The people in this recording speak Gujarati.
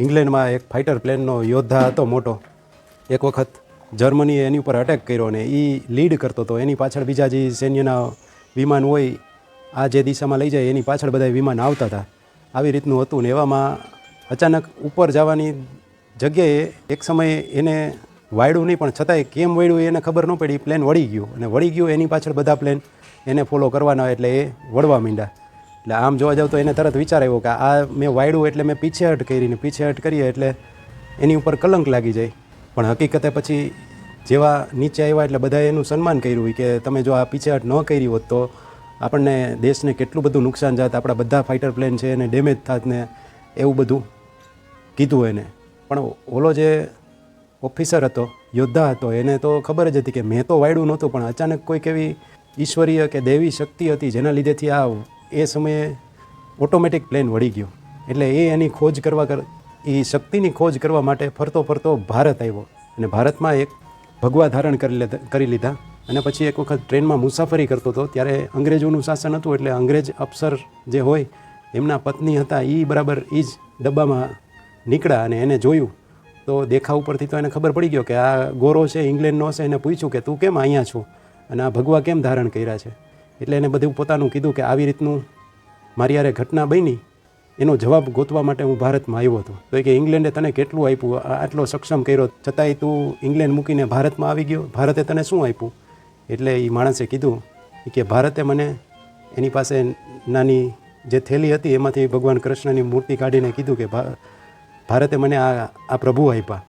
ઇંગ્લેન્ડમાં એક ફાઇટર પ્લેનનો યોદ્ધા હતો મોટો. એક વખત જર્મનીએ એની ઉપર અટેક કર્યો ને એ લીડ કરતો હતો. એની પાછળ બીજા જે સૈન્યના વિમાન હોય આ જે દિશામાં લઈ જાય એની પાછળ બધા વિમાન આવતા હતા. આવી રીતનું હતું ને એવામાં અચાનક ઉપર જવાની જગ્યાએ એક સમયે એને વાયડું નહીં પણ છતાંય કેમ વાયડું એને ખબર ન પડી. પ્લેન વળી ગયું અને વળી ગયું એની પાછળ બધા પ્લેન એને ફોલો કરવાના હોય એટલે એ વળવા માંડ્યા. એટલે આમ જોવા જાવ તો એને તરત વિચાર આવ્યો કે આ મેં વાયડું એટલે મેં પીછેહટ કરીને પીછેહટ કરીએ એટલે એની ઉપર કલંક લાગી જાય. પણ હકીકતે પછી જેવા નીચે આવ્યા એટલે બધાએ એનું સન્માન કર્યું કે તમે જો આ પીછેહટ ન કરી હોત તો આપણને દેશને કેટલું બધું નુકસાન જાત, આપણા બધા ફાઇટર પ્લેન છે એને ડેમેજ થાત ને એવું બધું કીધું એને. પણ ઓલો જે ઓફિસર હતો, યોદ્ધા હતો, એને તો ખબર જ હતી કે મેં તો વાયડું નહોતું પણ અચાનક કોઈક એવી ઈશ્વરીય કે દેવી શક્તિ હતી જેના લીધેથી આ એ સમયે ઓટોમેટિક પ્લેન વળી ગયો. એટલે એ એની ખોજ કરવા એ શક્તિની ખોજ કરવા માટે ફરતો ફરતો ભારત આવ્યો અને ભારતમાં એક ભગવા ધારણ કરી લીધા. અને પછી એક વખત ટ્રેનમાં મુસાફરી કરતો હતો ત્યારે અંગ્રેજોનું શાસન હતું એટલે અંગ્રેજ અફસર જે હોય એમના પત્ની હતા એ બરાબર એ જ ડબ્બામાં નીકળ્યા અને એને જોયું તો દેખાવ ઉપરથી તો એને ખબર પડી ગયો કે આ ગોરો છે, ઇંગ્લેન્ડનો છે. એને પૂછ્યું કે તું કેમ અહીંયા છો અને આ ભગવા કેમ ધારણ કર્યા છે. એટલે એને બધું પોતાનું કીધું કે આવી રીતનું મારી યારે ઘટના બની, એનો જવાબ ગોતવા માટે હું ભારતમાં આવ્યો હતો. તો એ કે ઇંગ્લેન્ડે તને કેટલું આપ્યું, આટલો સક્ષમ કર્યો છતાંય તું ઇંગ્લેન્ડ મૂકીને ભારતમાં આવી ગયો, ભારતે તને શું આપ્યું? એટલે એ માણસે કીધું કે ભારતે મને એની પાસે નાની જે થેલી હતી એમાંથી ભગવાન કૃષ્ણની મૂર્તિ કાઢીને કીધું કે ભારતે મને આ પ્રભુ આપ્યા.